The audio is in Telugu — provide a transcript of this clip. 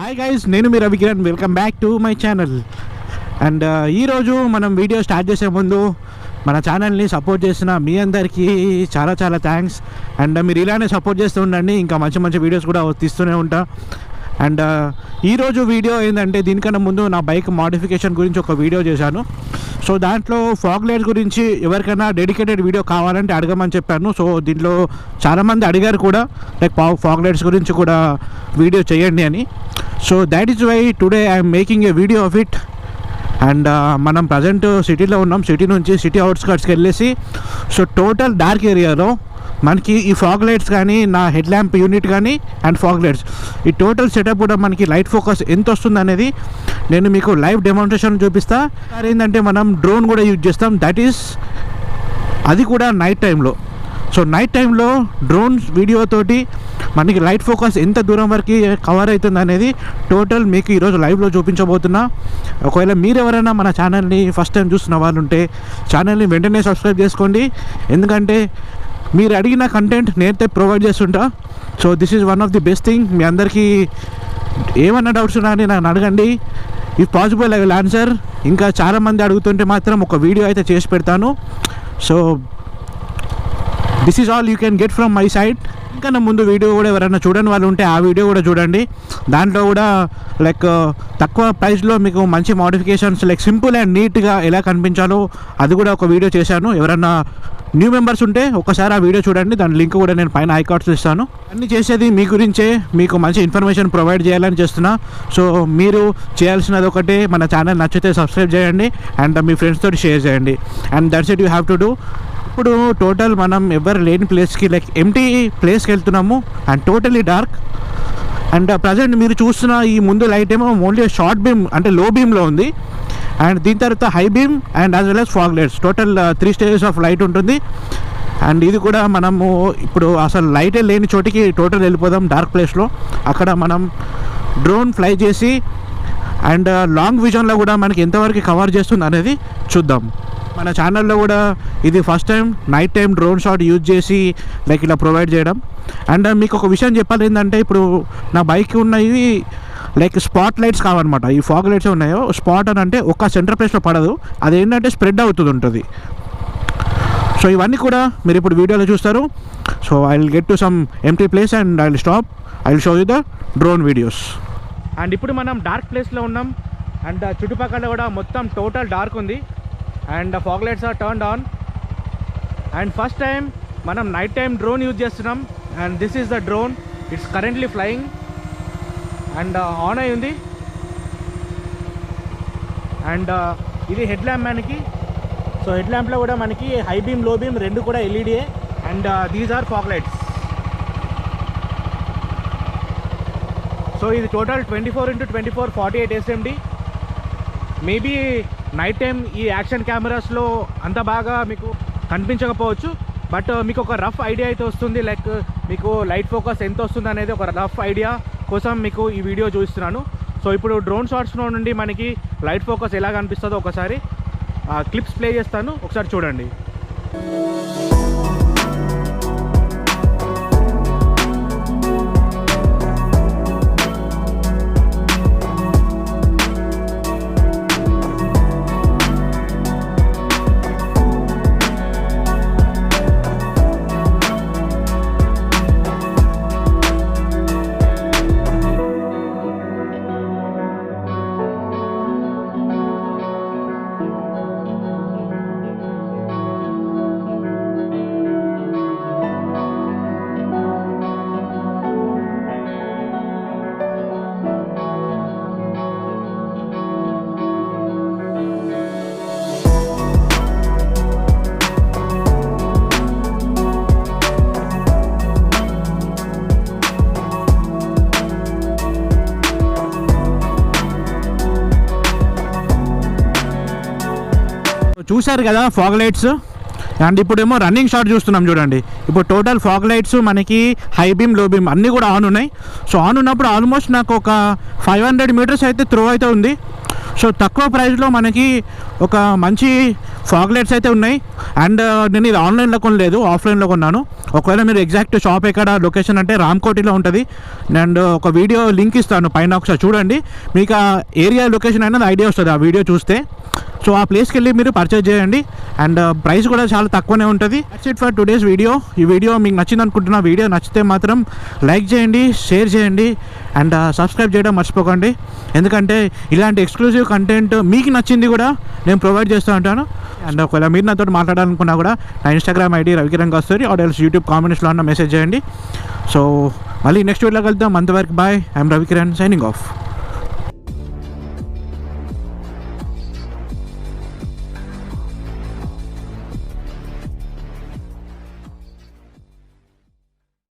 హాయ్ గైస్, నేను మీ Ravikiran. Welcome back to my channel. And ఈరోజు మనం వీడియో స్టార్ట్ చేసే ముందు మన ఛానల్ని సపోర్ట్ చేసిన మీ అందరికీ చాలా చాలా థ్యాంక్స్. అండ్ మీరు ఇలానే సపోర్ట్ చేస్తూ ఉండండి, ఇంకా మంచి మంచి వీడియోస్ కూడా తీస్తూనే ఉంటా. అండ్ ఈరోజు వీడియో ఏంటంటే, దీనికన్నా ముందు నా బైక్ మోడిఫికేషన్ గురించి ఒక వీడియో చేశాను. సో దాంట్లో ఫాగ్ లైట్స్ గురించి ఎవరికైనా డెడికేటెడ్ వీడియో కావాలంటే అడగమని చెప్పాను. సో దీంట్లో చాలామంది అడిగారు కూడా, లైక్ ఫాగ్ లైట్స్ గురించి కూడా వీడియో చేయండి అని. So that is why today I'm making a video of it. And మనం ప్రజెంట్ సిటీలో ఉన్నాం. సిటీ నుంచి సిటీ అవుట్స్కట్స్కి వెళ్ళేసి, సో టోటల్ డార్క్ ఏరియాలో మనకి ఈ ఫాగ్ లైట్స్ కానీ, నా హెడ్ ల్యాంప్ యూనిట్ కానీ అండ్ ఫాగ్ లైట్స్, ఈ టోటల్ సెటప్ కూడా మనకి లైట్ ఫోకస్ ఎంత వస్తుంది అనేది నేను మీకు లైవ్ డెమాన్స్ట్రేషన్ చూపిస్తా. ఏంటంటే మనం డ్రోన్ కూడా యూజ్ చేస్తాం, దట్ ఈస్ అది కూడా నైట్ టైంలో. సో నైట్ టైంలో డ్రోన్ వీడియోతోటి మనకి లైట్ ఫోకస్ ఎంత దూరం వరకు కవర్ అవుతుంది అనేది టోటల్ మీకు ఈరోజు లైవ్లో చూపించబోతున్నా. ఒకవేళ మీరు ఎవరైనా మన ఛానల్ని ఫస్ట్ టైం చూస్తున్న వాళ్ళు ఉంటే ఛానల్ని వెంటనే సబ్స్క్రైబ్ చేసుకోండి, ఎందుకంటే మీరు అడిగిన కంటెంట్ నేనైతే ప్రొవైడ్ చేస్తుంటా. So this is one of the best thing. మీ అందరికీ ఏమన్నా డౌట్స్ ఉన్నా అని నన్ను అడగండి, if possible I will answer. ఇంకా చాలామంది అడుగుతుంటే మాత్రం ఒక వీడియో అయితే చేసి పెడతాను. So this is all you can get from my side. ఇంకా నా ముందు వీడియో కూడా ఎవరైనా చూడని వాళ్ళు ఉంటే ఆ వీడియో కూడా చూడండి. దాంట్లో కూడా లైక్ తక్కువ ప్రైస్లో మీకు మంచి మోడిఫికేషన్స్, లైక్ సింపుల్ అండ్ నీట్గా ఎలా కనిపించాలో అది కూడా ఒక వీడియో చేశాను. ఎవరైనా న్యూ మెంబర్స్ ఉంటే ఒకసారి ఆ వీడియో చూడండి, దాని లింక్ కూడా నేను పైన ఐకార్డ్స్ ఇస్తాను. అన్నీ చేసేది మీ గురించే, మీకు మంచి ఇన్ఫర్మేషన్ ప్రొవైడ్ చేయాలని చేస్తున్నా. సో మీరు చేయాల్సినది ఒకటే, మన ఛానల్ నచ్చితే సబ్స్క్రైబ్ చేయండి అండ్ మీ ఫ్రెండ్స్ తోటి షేర్ చేయండి. And that's it you have to do. ఇప్పుడు టోటల్ మనం ఎవరు లేని ప్లేస్కి, లైక్ ఎంటీ ప్లేస్కి వెళ్తున్నాము and totally dark. And present మీరు చూస్తున్న ఈ ముందు లైట్ ఏమో ఓన్లీ షార్ట్ బీమ్ అంటే లో బీమ్లో ఉంది. అండ్ దీని తర్వాత high beam and as well as fog lights, total 3 stages of light ఉంటుంది. అండ్ ఇది కూడా మనము ఇప్పుడు అసలు లైటే లేని చోటికి టోటల్ వెళ్ళిపోదాం డార్క్ ప్లేస్లో. అక్కడ మనం డ్రోన్ ఫ్లై చేసి అండ్ లాంగ్ విజన్లో కూడా మనకి ఎంతవరకు కవర్ చేస్తుంది అనేది చూద్దాం. మన ఛానల్లో కూడా ఇది first time night time drone shot use చేసి లైక్ ఇలా ప్రొవైడ్ చేయడం. అండ్ మీకు ఒక విషయం చెప్పాలి ఏంటంటే, ఇప్పుడు నా బైక్ ఉన్నవి లైక్ స్పాట్ లైట్స్ కావన్నమాట. ఈ ఫాగ్ లైట్స్ ఉన్నాయో, స్పాట్ అని అంటే ఒక సెంటర్ ప్లేస్లో పడదు, అదేంటంటే స్ప్రెడ్ అవుతుంది ఉంటుంది. సో ఇవన్నీ కూడా మీరు ఇప్పుడు వీడియోలో చూస్తారు. So I will get to some empty place and I will stop, I will show you the drone videos. And ఇప్పుడు మనం డార్క్ ప్లేస్లో ఉన్నాం అండ్ చుట్టుపక్కల కూడా మొత్తం టోటల్ డార్క్ ఉంది and fog lights are turned on. And first time మనం నైట్ టైం డ్రోన్ యూజ్ చేస్తున్నాం. And this is the drone, it's currently flying and on అయి ఉంది. అండ్ ఇది హెడ్ ల్యాంప్ మనకి. సో హెడ్ ల్యాంప్లో కూడా మనకి హై బీమ్ లో బీమ్ రెండు కూడా ఎల్ఈడియే. And these are fog lights. So ఇది total 24x24 48 SMD. Maybe night time ఈ యాక్షన్ కెమెరాస్లో అంత బాగా మీకు కనిపించకపోవచ్చు, బట్ మీకు ఒక రఫ్ ఐడియా అయితే వస్తుంది. లైక్ మీకు లైట్ ఫోకస్ ఎంత వస్తుంది అనేది ఒక రఫ్ ఐడియా కోసం మీకు ఈ వీడియో చూపిస్తున్నాను. సో ఇప్పుడు డ్రోన్ షాట్స్లో నుండి మనకి లైట్ ఫోకస్ ఎలా కనిపిస్తుందో ఒకసారి క్లిప్స్ ప్లే చేస్తాను, ఒకసారి చూడండి. చూశారు కదా ఫాగ్ లైట్స్. అండ్ ఇప్పుడేమో రన్నింగ్ షాట్ చూస్తున్నాం చూడండి. ఇప్పుడు టోటల్ ఫాగ్ లైట్స్ మనకి హై బీమ్ లో బీమ్ అన్నీ కూడా ఆన్ ఉన్నాయి. సో ఆన్ ఉన్నప్పుడు ఆల్మోస్ట్ నాకు ఒక 500 మీటర్స్ అయితే త్రో అయితే ఉంది. సో తక్కువ ప్రైస్లో మనకి ఒక మంచి ఫాగ్ లైట్స్ అయితే ఉన్నాయి. అండ్ నేను ఇది ఆన్లైన్లో కొనలేదు, ఆఫ్లైన్లో కొన్నాను. ఒకవేళ మీరు ఎగ్జాక్ట్ షాప్ ఎక్కడ లొకేషన్ అంటే రామ్కోటిలో ఉంటుంది. అండ్ ఒక వీడియో లింక్ ఇస్తాను పైన, ఒకసారి చూడండి. మీకు ఆ ఏరియా లొకేషన్ అనేది ఐడియా వస్తుంది ఆ వీడియో చూస్తే. సో ఆ ప్లేస్కి వెళ్ళి మీరు పర్చేజ్ చేయండి. అండ్ ప్రైస్ కూడా చాలా తక్కువనే ఉంటుంది. That's it for today's video. ఈ వీడియో మీకు నచ్చింది అనుకుంటున్నా. వీడియో నచ్చితే మాత్రం లైక్ చేయండి, షేర్ చేయండి అండ్ సబ్స్క్రైబ్ చేయడం మర్చిపోకండి. ఎందుకంటే ఇలాంటి ఎక్స్క్లూజివ్ కంటెంట్ మీకు నచ్చింది కూడా నేను ప్రొవైడ్ చేస్తూ ఉంటాను. అండ్ ఒకవేళ మీరు నాతో మాట్లాడాలనుకున్నా కూడా నా Instagram ID Ravikiran Kasturi or else YouTube కామెంట్స్లో అన్న మెసేజ్ చేయండి. సో మళ్ళీ నెక్స్ట్ వీడియోలో కలుద్దాం. అంతవరకు bye. I'm Ravikiran signing of.